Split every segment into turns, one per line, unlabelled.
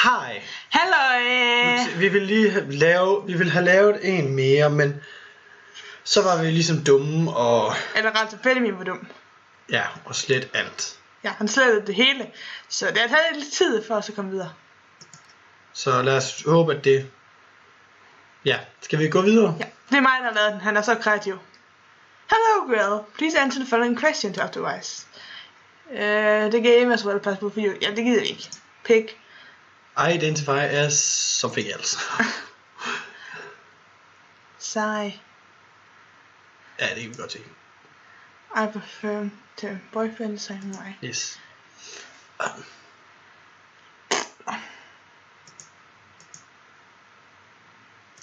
Hej.
Hallo.
Vi vil have lavet en mere, men så var vi ligesom dumme og
Eller ret tilfældig, vi var dum.
ja, og slet alt.
Ja, han slettede det hele. Så det har taget lidt tid for os at komme videre.
Så lad os håbe, at det... Ja, skal vi gå videre?
Ja, det er mig, der har lavet den. Han er så kreativ. Hello, girl. Please answer the following questions afterwards. Det kan Emma så passe på, for ja, det gider vi ikke. Pick.
I identify as something else.
Sigh.
Ja, det kan vi godt se.
I prefer to boyfriend same way.
Yes.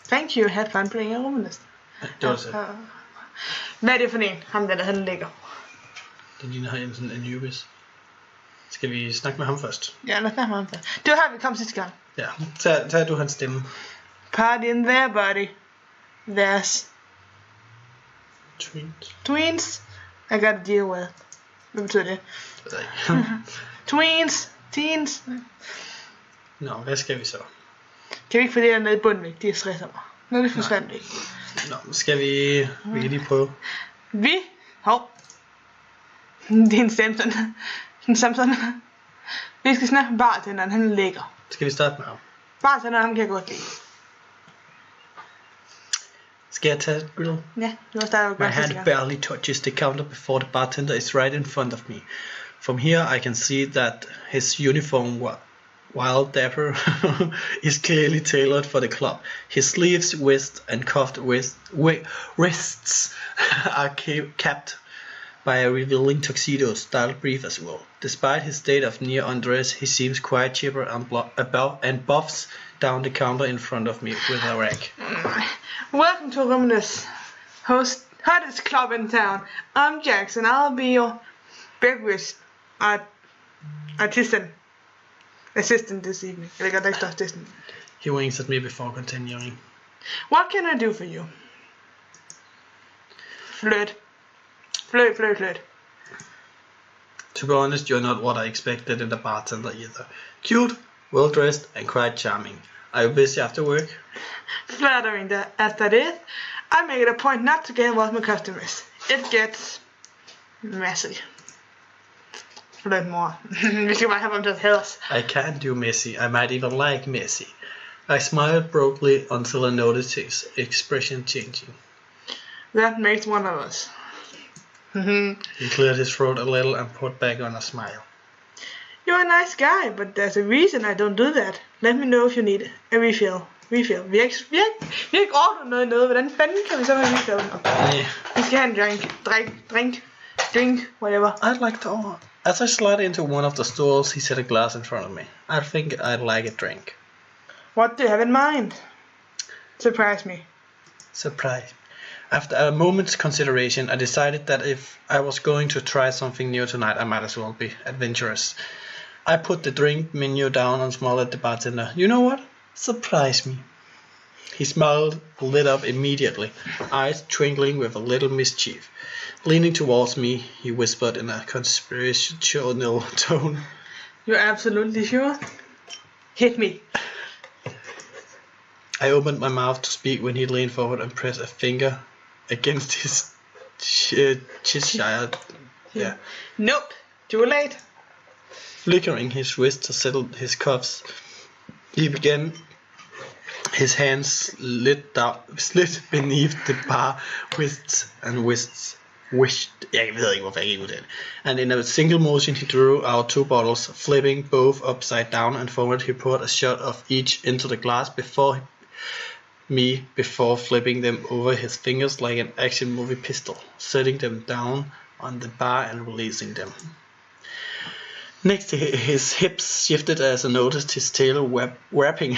Thank you, had fun playing a womanist.
Det var så.
Hvad er det for en? Ham der han ligger.
Det ligner her sådan en Anubis. Skal vi snakke med ham først?
Ja, lad os snakke med ham først. Det var her, vi kom sidste gang.
Ja, tag du hans stemme.
Party in there, buddy. There's twins I gotta deal with. Hvad betyder det?
Det ved jeg ikke.
Teens.
Nå, hvad skal vi så?
Kan vi ikke få det der nede i bunden væk? De er stresser mig. Nå, det forsvandt ikke.
Nå, skal vi... Vi kan lige prøve.
Det er en Samson. En Samson. Vi skal snakke med bartenderen, han er lækker.
Skal vi starte med ham?
Bartenderen, ham kan jeg godt lide.
Skal jeg tage grillet?
Ja, du har startet
My hand barely touches the counter before the bartender is right in front of me. From here I can see that his uniform, while dapper, is clearly tailored for the club. His sleeves, wrists and cuffed wrists are capped by a revealing tuxedo-style brief as well. Despite his state of near undress, he seems quite chipper and buffs down the counter in front of me with a rack.
Welcome to Rumness, hottest club in town. I'm Jackson. I'll be your beverage assistant this evening. I got extra assistant.
He winks at me before continuing.
What can I do for you? Flirt.
To be honest, you're not what I expected in a bartender either. Cute, well-dressed and quite charming. Are you busy after work?
Flattering as that is, I make it a point not to get involved with customers. It gets messy. Flirt more. Vi skal bare have ham til at hade os.
I can't do messy. I might even like messy. I smiled broadly until I noticed his expression changing.
That makes one of us.
He cleared his throat a little and put back on a smile.
You're a nice guy, but there's a reason I don't do that. Let me know if you need a refill. Vi har ikke ordnet noget. Hvordan fanden kan vi så have refill?
Yeah.
Vi skal have en drink, whatever.
I'd like to order. As I slid into one of the stalls, he set a glass in front of me. I think I'd like a drink.
What do you have in mind? Surprise me.
Surprise. After a moment's consideration, I decided that if I was going to try something new tonight, I might as well be adventurous. I put the drink menu down and smiled at the bartender. You know what? Surprise me. He smiled, lit up immediately, eyes twinkling with a little mischief. Leaning towards me, he whispered in a conspirational tone.
You're absolutely sure? Hit me.
I opened my mouth to speak when he leaned forward and pressed a finger against his Cheshire. Yeah.
Nope. Too late.
Flickering his wrist to settle his cuffs, he began. His hands slid beneath the bar wrists. And in a single motion he drew out 2 bottles, flipping both upside down and forward. He poured a shot of each into the glass before flipping them over his fingers like an action movie pistol, setting them down on the bar and releasing them. Next, his hips shifted as I noticed his tail wrapping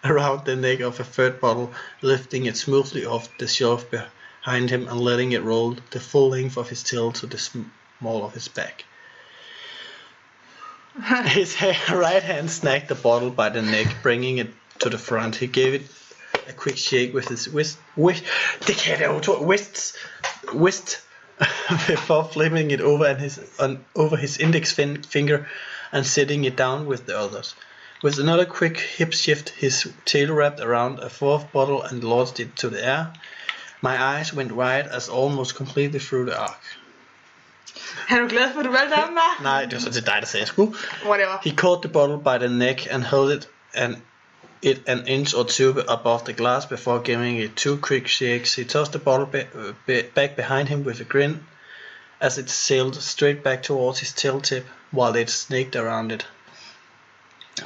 around the neck of a third bottle, lifting it smoothly off the shelf behind him and letting it roll the full length of his tail to the small of his back. His right hand snagged the bottle by the neck, bringing it to the front. He gave it a quick shake with his wrist before flipping it over his index finger and setting it down with the others. With another quick hip shift, his tail wrapped around a fourth bottle and launched it to the air. My eyes went wide as almost completely through the arc.
Er du glad for, at du valgte ham, hva'?
Nej, det var så til dig, der sagde jeg skulle.
Whatever.
He caught the bottle by the neck and held it an inch or two above the glass before giving it 2 quick shakes. He tossed the bottle back behind him with a grin as it sailed straight back towards his tail tip while it snaked around it.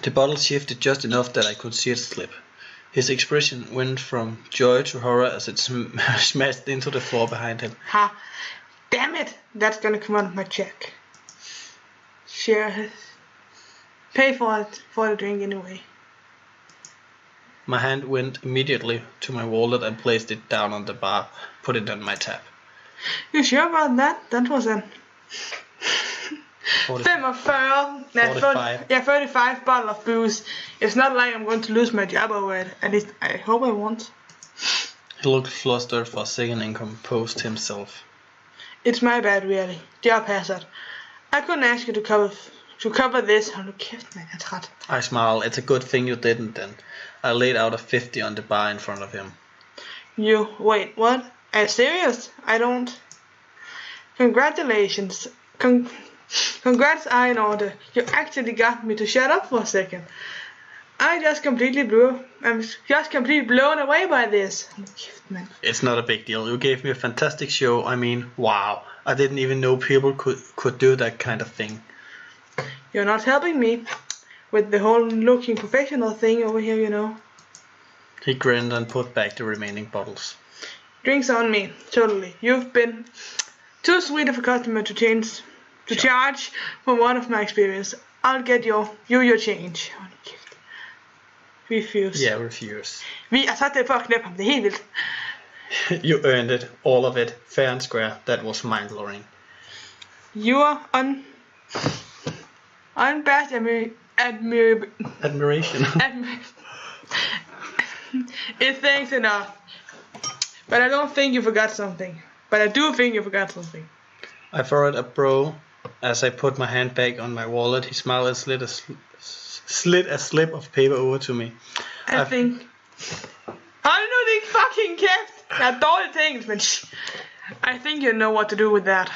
The bottle shifted just enough that I could see it slip. His expression went from joy to horror as it smashed into the floor behind him.
Ha. Damn it. That's gonna come out of my check. Share. Pay for the drink anyway.
My hand went immediately to my wallet and placed it down on the bar, put it on my tab.
You sure about that? That was an
45.
35 bottle of booze. It's not like I'm going to lose my job over it. At least I hope I won't.
He looked flustered for a second and composed himself.
It's my bad, really. Job hazard. I couldn't ask you to cover this. Hold nu kæft, man. Jeg er træt.
I smiled. It's a good thing you didn't then. I laid out a 50 on the bar in front of him.
Wait, what? Are you serious? I don't. Congratulations. Congrats are in order. You actually got me to shut up for a second. I'm just completely blown away by this.
It's not a big deal. You gave me a fantastic show. I mean, wow. I didn't even know people could do that kind of thing.
You're not helping me with the whole looking professional thing over here, you know.
He grinned and put back the remaining bottles.
Drinks on me, totally. You've been too sweet of a customer to charge for one of my experience. I'll get your change. Refuse.
Yeah, refuse.
Vi har sat det for at knæppe ham. Det er helt vildt.
You earned it, all of it, fair and square. That was mind-blowing.
Your unbatched
Admiration.
It thanks enough. But I don't think you forgot something. But I do think you forgot something.
I furrowed a brow as I put my hand back on my wallet. He smiled and slid a slip of paper over to me.
I think... Hold nu din fucking kæft! Jeg er dårligt tænkt, men I think you know what to do with that.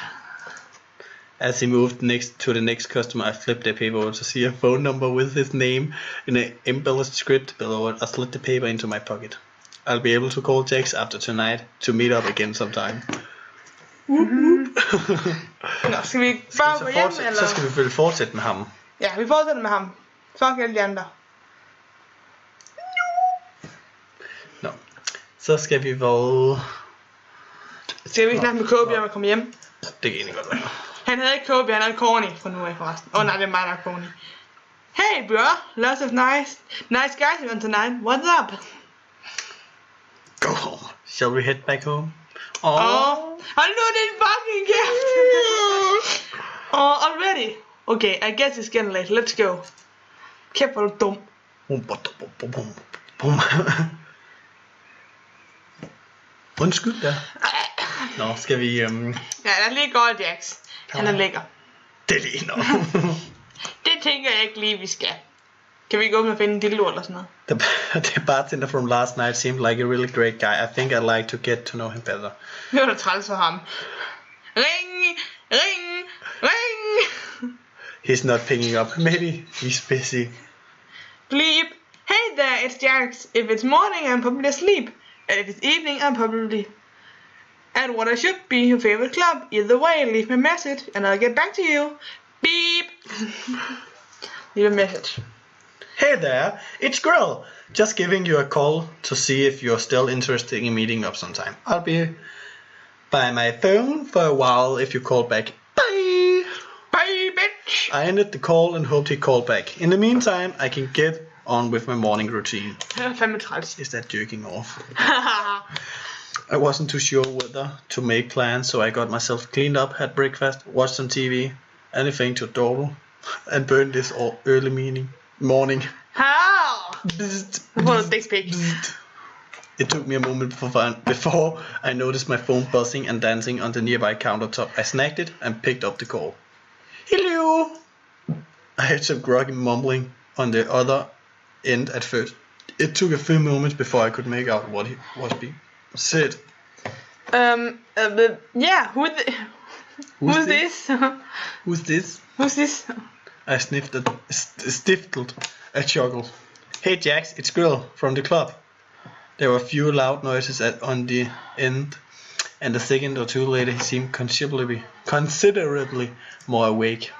As he moved to the next customer, I flipped the paper over to see a phone number with his name in an embellished script below it. I slid the paper into my pocket. I'll be able to call Jax after tonight to meet up again sometime.
Nå, skal vi bare gå hjem, eller?
Så skal vi selvfølgelig fortsætte med ham.
Ja, vi fortsætter med ham. Fuck alle de andre.
Nå, så skal vi vel...
Skal vi snakke med Kobe om at komme hjem?
Det kan egentlig godt være.
Han havde ikke Kobe, han havde Corny fra nu af forresten. Nej, det er mig, der er Corny. Hey bro, lots of nice guys event tonight. What's up?
Go home. Shall we head back home?
Hold nu din fucking kæft. Already? Okay, I guess it's getting late. Let's go. Kæft, hvor er du dum.
Undskyld da. Nå, skal vi...
Ja, der er lige godt, Jax. Han er lækker.
Det er lige nok.
Det tænker jeg ikke lige, vi skal. Kan vi gå ud og finde en dildo eller sådan noget?
The bartender from last night seemed like a really great guy. I think I'd like to get to know him better.
Det var da træls for ham. Ring!
He's not picking up. Maybe he's busy.
Bleep. Hey there, it's Jax. If it's morning, I'm probably asleep. And if it's evening, I'm probably at what I should be your favorite club. Either way, leave me a message and I'll get back to you. Beep. Leave a message.
Hey there, it's Grill. Just giving you a call to see if you're still interested in meeting up sometime. I'll be by my phone for a while if you call back. Bye!
Bye, bitch!
I ended the call and hoped he called back. In the meantime, I can get on with my morning routine. Is that jerking off? I wasn't too sure whether to make plans, so I got myself cleaned up, had breakfast, watched some TV, anything to dawdle, and burned this early morning.
How?
It took me a moment before I noticed my phone buzzing and dancing on the nearby countertop. I snagged it and picked up the call. Hello! I heard some groggy mumbling on the other end at first. It took a few moments before I could make out what he was being said.
Yeah, who's this?
Who's this?
Who's this?
I stifled a chuckle. Hey Jax, it's girl from the club. There were a few loud noises on the end, and a second or two later he seemed considerably more awake.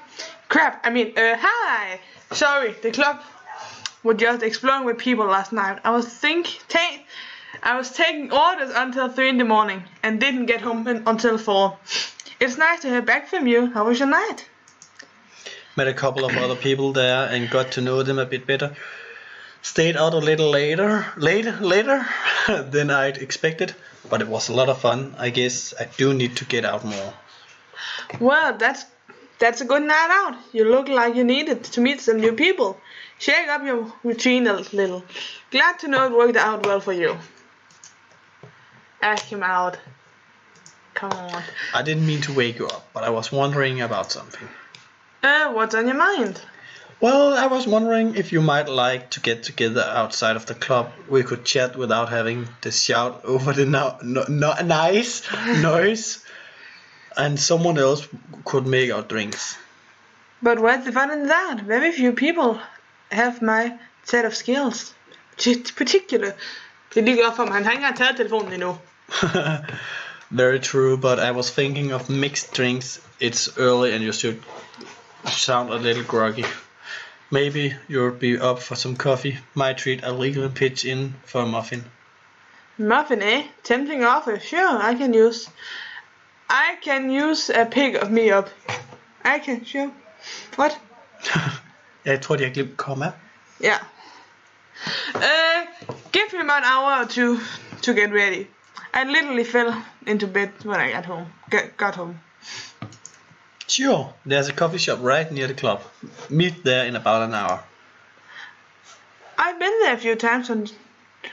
Crap, hi! Sorry, the club was just exploding with people last night. I was taking orders until 3 in the morning and didn't get home until 4. It's nice to hear back from you. How was your night?
Met a couple of other people there and got to know them a bit better. Stayed out a little later than I'd expected, but it was a lot of fun. I guess I do need to get out more.
Well, that's a good night out. You look like you needed to meet some new people. Shake up your routine a little. Glad to know it worked out well for you. Ask him out. Come on.
I didn't mean to wake you up, but I was wondering about something.
What's on your mind?
Well, I was wondering if you might like to get together outside of the club. We could chat without having to shout over the nice noise, and someone else could make our drinks.
But what's the fun in that? Very few people have my set of skills. Particular. Det ligger op for mig. Han har ikke engang taget telefonen endnu.
Very true, but I was thinking of mixed drinks. It's early and you should sound a little groggy. Maybe you'll be up for some coffee. My treat, I'll legally pitch in for a muffin.
Muffin, eh? Tempting offer. Sure, I can use a pick of me up. Sure. What?
Jeg tror, de har glemt komma.
Yeah. Give me about an hour or two to get ready. I literally fell into bed when I got home.
Sure, there's a coffee shop right near the club. Meet there in about an hour.
I've been there a few times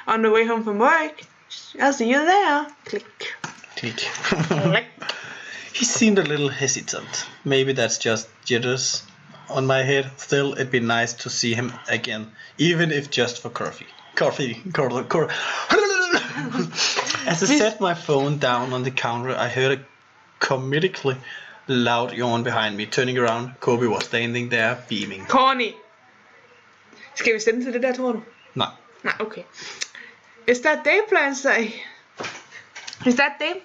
on the way home from work. I'll see you there. Click.
Click. He seemed a little hesitant. Maybe that's just jitters on my head. Still, it'd be nice to see him again, even if just for coffee. As I set my phone down on the counter, I heard a comedically loud yawn behind me. Turning around, Kobe was standing there, beaming.
Corny. Skal vi sende til det der, tror du?
Nej.
Nej, okay. Is that day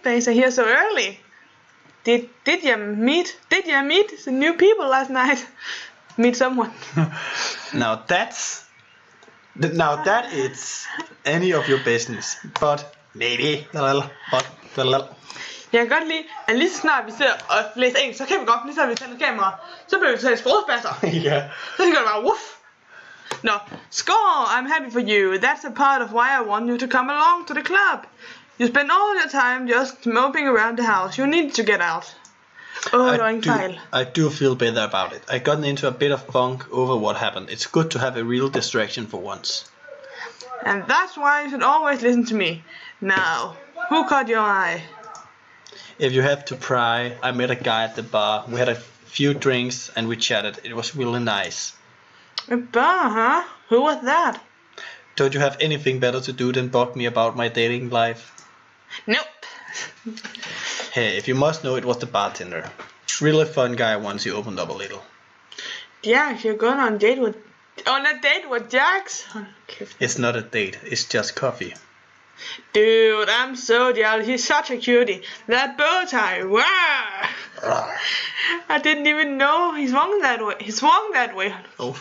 place here so early? Did you meet some new people last night? Meet someone?
Now that it's any of your business, but maybe
Jeg kan godt lide, at lige så snart vi ser og læser engelsk, så kan vi godt, lige så vi tænder kamera, så bliver vi taget sprogspasser.
Ja.
Så kan det bare, woof. No, score, I'm happy for you. That's a part of why I want you to come along to the club. You spend all your time just moping around the house. You need to get out.
I do feel better about it. I gotten into a bit of funk over what happened. It's good to have a real distraction for once.
And that's why you should always listen to me. Now, who caught your eye?
If you have to pry, I met a guy at the bar. We had a few drinks and we chatted. It was really nice.
A bar, huh? Who was that?
Don't you have anything better to do than bug me about my dating life?
Nope.
Hey, if you must know, it was the bartender. Really fun guy once he opened up a little.
Yeah, if you're going on a date with Jax.
It's not a date, it's just coffee.
Dude, I'm so jealous. He's such a cutie. That bow tie, wow! I didn't even know he swung that way.
Oh,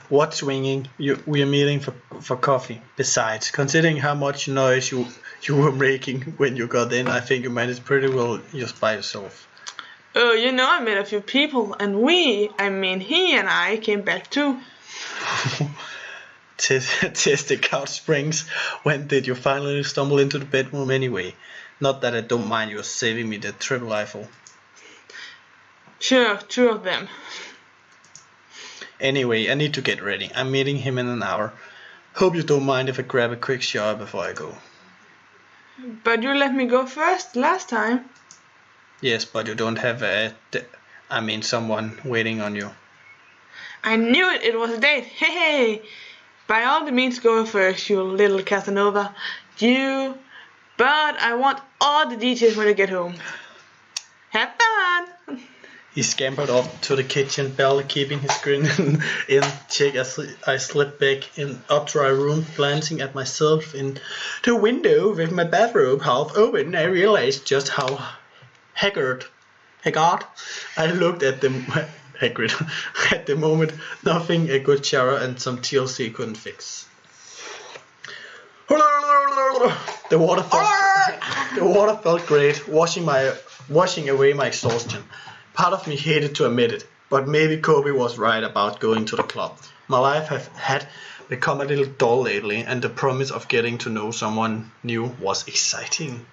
what swinging? We are meeting for coffee. Besides, considering how much noise you were making when you got in, I think you managed pretty well just by yourself.
Oh, I met a few people, and he and I came back too.
Test the couch springs. When did you finally stumble into the bedroom anyway? Not that I don't mind you saving me the triple rifle.
Sure, 2 of them.
Anyway, I need to get ready. I'm meeting him in an hour. Hope you don't mind if I grab a quick shower before I go.
But you let me go first last time.
Yes, but you don't have someone waiting on you.
I knew it. It was a date. Hey. By all the means, go first, you little Casanova. But I want all the details when you get home. Have fun.
He scampered off to the kitchen, barely keeping his grin in check as I slipped back up to our room, glancing at myself in the window with my bathrobe half open. I realized just how haggard I looked at at the moment. Nothing a good shower and some TLC couldn't fix. The water felt great, washing away my exhaustion. Part of me hated to admit it, but maybe Kobe was right about going to the club. My life had become a little dull lately, and the promise of getting to know someone new was exciting.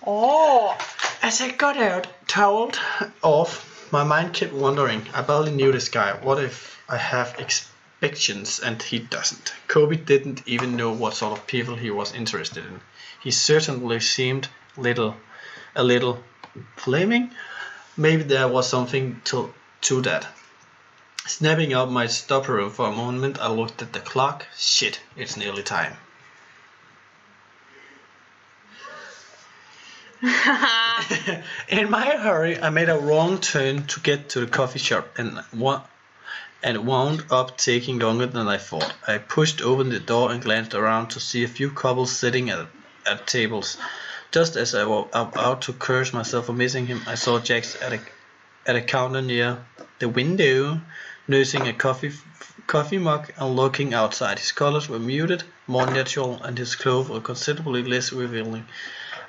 Oh.
As I got out, toweled off, my mind kept wandering. I barely knew this guy. What if I have expectations and he doesn't? Kobe didn't even know what sort of people he was interested in. He certainly seemed a little flaming. Maybe there was something to that. Snapping out my stopper for a moment, I looked at the clock. Shit, it's nearly time. In my hurry, I made a wrong turn to get to the coffee shop and wound up taking longer than I thought. I pushed open the door and glanced around to see a few couples sitting at tables. Just as I was about to curse myself for missing him, I saw Jax at a counter near the window, nursing a coffee mug and looking outside. His colors were muted, more natural, and his clothes were considerably less revealing.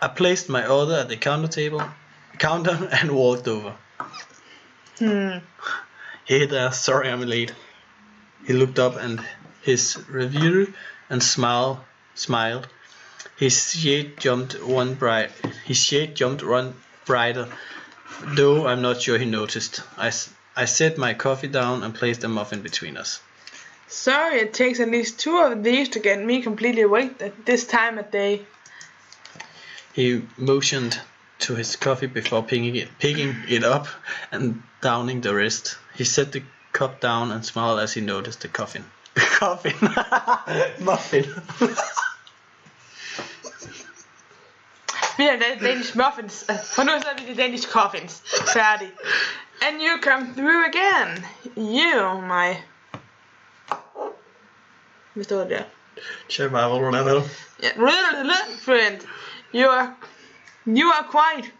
I placed my order at the counter and walked over. Hey there, sorry I'm late. He looked up and his review and smiled. His shade jumped one brighter, though I'm not sure he noticed. I set my coffee down and placed a muffin between us.
Sorry, it takes at least 2 of these to get me completely awake at this time of day.
He motioned to his coffee before picking it up and downing the rest. He set the cup down and smiled as he noticed the muffin.
Vi har Danish muffins. For nu så er vi de Danish coffins. Færdig. And you come through again. You, my... Hvad står der? Friend. You are quite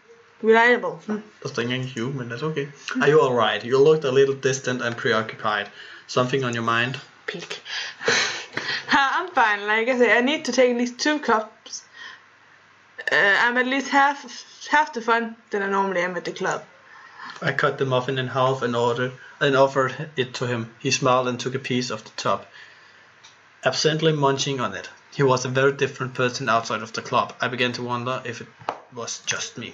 reliable.
Der står ikke engang you, men that's okay. Are you alright? You looked a little distant and preoccupied. Something on your mind?
Peak. I'm fine. Like I said, I need to take at least 2 cups. I'm at least half the fun than I normally am at the club.
I cut the muffin in half and offered it to him. He smiled and took a piece of the top, absently munching on it. He was a very different person outside of the club. I began to wonder if it was just me.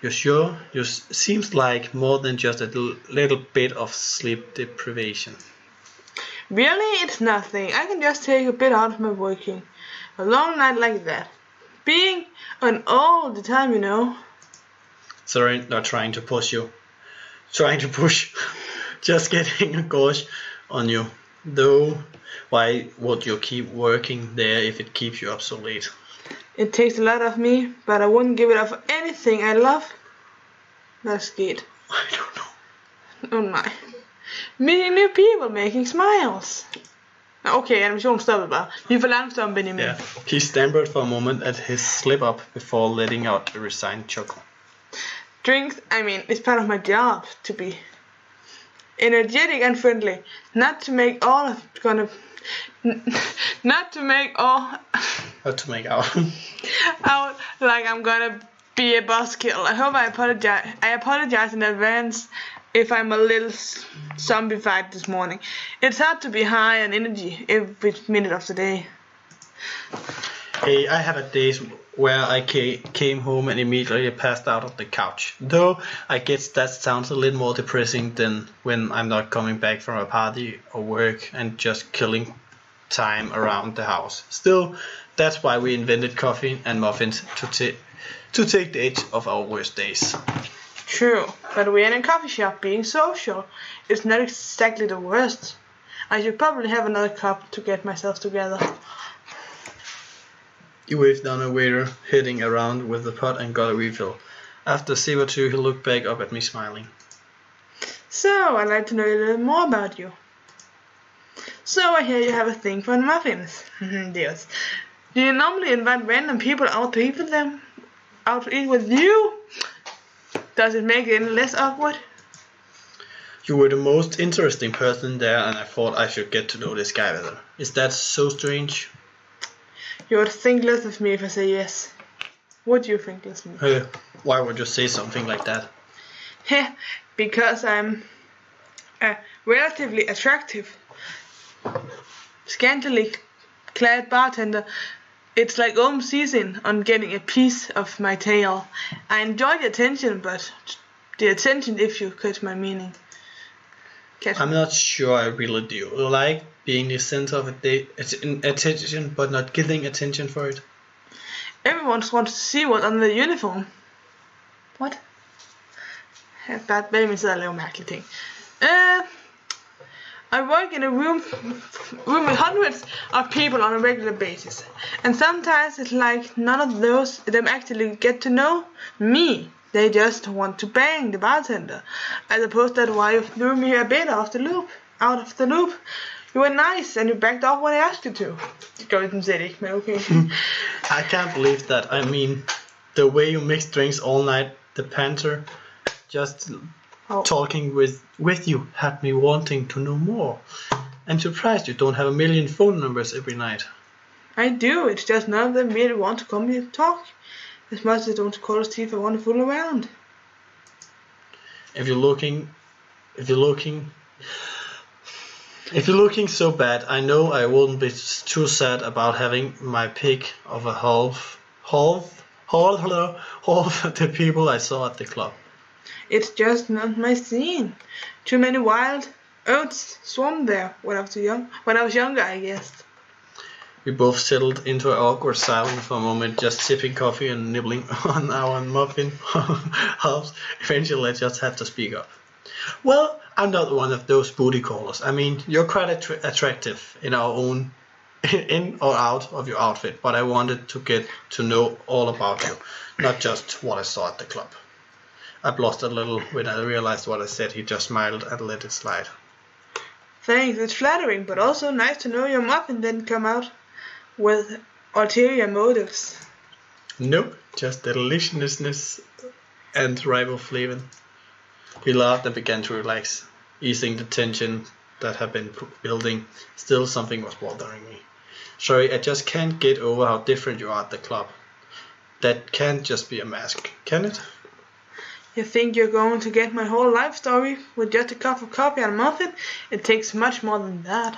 You're sure? You seems like more than just a little bit of sleep deprivation.
Really, it's nothing. I can just take a bit out of my working. A long night like that. Being on all the time, you know.
Sorry, not trying to push you. Just getting a gosh on you. Though, why would you keep working there if it keeps you up so late?
It takes a lot of me, but I wouldn't give it up for anything I love. That's good.
I don't know.
Oh my. Meeting new people, making smiles. Okay, animationen stoppede bare. Vi er for langsomme, Benjamin.
Yeah. He stammered for a moment at his slip-up before letting out a resigned chuckle.
Drinks, it's part of my job to be energetic and friendly. Not to make out like I'm gonna be a buzzkill. I hope I apologize in advance if I'm a little zombified this morning. It's hard to be high on energy every minute of the day.
Hey, I have a days where I came home and immediately passed out on the couch. Though I guess that sounds a little more depressing than when I'm not coming back from a party or work and just killing time around the house. Still, that's why we invented coffee and muffins to take the edge of our worst days.
True, but we're in a coffee shop being social. It's not exactly the worst. I should probably have another cup to get myself together.
He waved down a waiter heading around with the pot and got a refill. After a sip or two, he looked back up at me smiling.
So, I'd like to know a little more about you. So, I hear you have a thing for muffins. Dears. Do you normally invite random people out to eat with you? Does it make it any less awkward?
You were the most interesting person there, and I thought I should get to know this guy better. Is that so strange?
You would think less of me if I say yes. Would you think less of me?
Why would you say something like that?
Because I'm a relatively attractive, scantily clad bartender. It's like open season on getting a piece of my tail. I enjoy the attention, but the attention, if you catch my meaning.
I'm not sure I really do. Like being the center of attention, but not getting attention for it.
Everyone wants to see what's under the uniform. What? Hvem sidder og laver mærkelige ting. I work in a room with hundreds of people on a regular basis. And sometimes it's like none of them actually get to know me. They just want to bang the bartender. I suppose that's why you threw me a bit out of the loop. You were nice and you backed off when I asked you to. Det said ikke, men okay.
I can't believe that. I mean, the way you mix drinks all night, the banter, just talking with you had me wanting to know more. I'm surprised you don't have a million phone numbers every night.
I do, it's just none of them really want to come here to talk. As much as they don't call us if I want to fool around.
If you're looking so bad, I know I wouldn't be too sad about having my pick of a half the people I saw at the club.
It's just not my scene. Too many wild oats swarmed there when I was younger, I guess.
We both settled into an awkward silence for a moment, just sipping coffee and nibbling on our muffin halves. Eventually I just had to speak up. Well, I'm not one of those booty callers. I mean, you're quite attractive in or out of your outfit, but I wanted to get to know all about you, not just what I saw at the club. I blushed a little when I realized what I said. He just smiled and let it slide.
Thanks, it's flattering, but also nice to know your muffin didn't come out with ulterior motives.
Nope, just deliciousness and riboflavin. He laughed and began to relax, easing the tension that had been building. Still, something was bothering me. Sorry, I just can't get over how different you are at the club. That can't just be a mask, can it?
You think you're going to get my whole life story with just a cup of coffee and a muffin? It takes much more than that.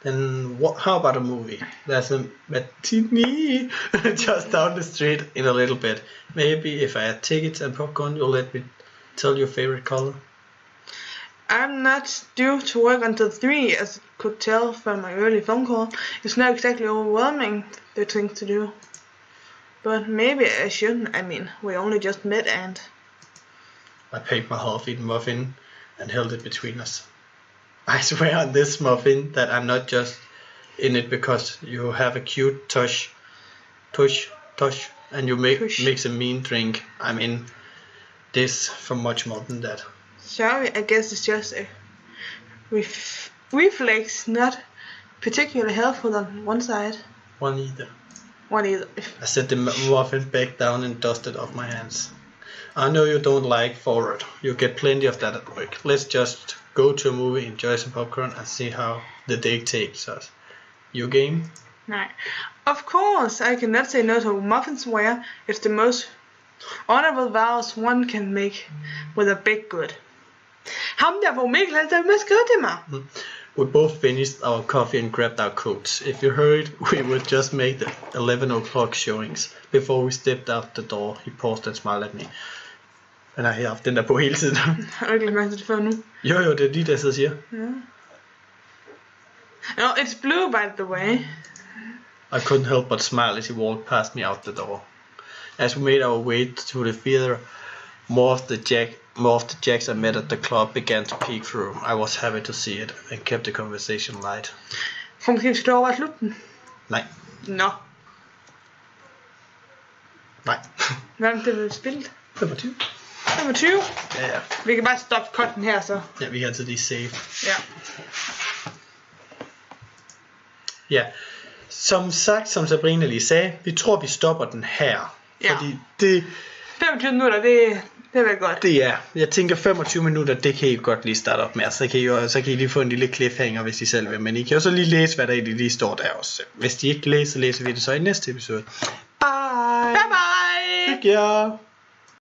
Then how about a movie? There's a matinee just down the street in a little bit. Maybe if I had tickets and popcorn, you'll let me tell your favorite color.
I'm not due to work until 3, as you could tell from my early phone call. It's not exactly overwhelming, the thing to do. But maybe I shouldn't. I mean, we only just met and...
I paid my half-eaten muffin and held it between us. I swear on this muffin that I'm not just in it because you have a cute tush, and you mix a mean drink. I'm in this for much more than that.
Sorry, I guess it's just a reflex, not particularly helpful on one side.
One either.
I
set the muffin back down and dusted off my hands. I know you don't like forward. You get plenty of that at work. Let's just go to a movie, enjoy some popcorn, and see how the day takes us. You game?
No. Of course, I cannot say no to muffins where it's the most honorable vows one can make with a big good. Ham der hvor Mikkel han sagde, hvad skriver til mig?
We both finished our coffee and grabbed our coats. If you heard, we would just make the 11 o'clock showings. Before we stepped out the door, he paused and smiled at me. Men har jeg haft den der på hele tiden?
Har du ikke lagt mærke til det før nu?
Jo, det er de der så siger.
Yeah. No, it's blue by the way.
I couldn't help but smile as he walked past me out the door. As we made our way to the theater, More of the jacks I met at the club began to peek through. I was happy to see it and kept the conversation light.
For måske skal du over at slutte den.
Nej.
Nå.
Nej.
Hvad er det, vi spillet?
25.
25?
Ja.
Vi kan bare stoppe cutten her så.
Ja, vi kan altid lige save.
Ja.
Ja. Som sagt, som Sabrina lige sagde, vi tror vi stopper den her.
Ja.
Fordi det...
25 minutter, det er vel godt.
Det er. Jeg tænker 25 minutter, det kan I godt lige starte op med. Så kan I lige få en lille cliffhanger, hvis I selv vil. Men I kan jo så lige læse, hvad der egentlig lige står der også. Hvis de ikke læser, læser vi det så i næste episode. Bye!
Bye bye!
Hygge jer!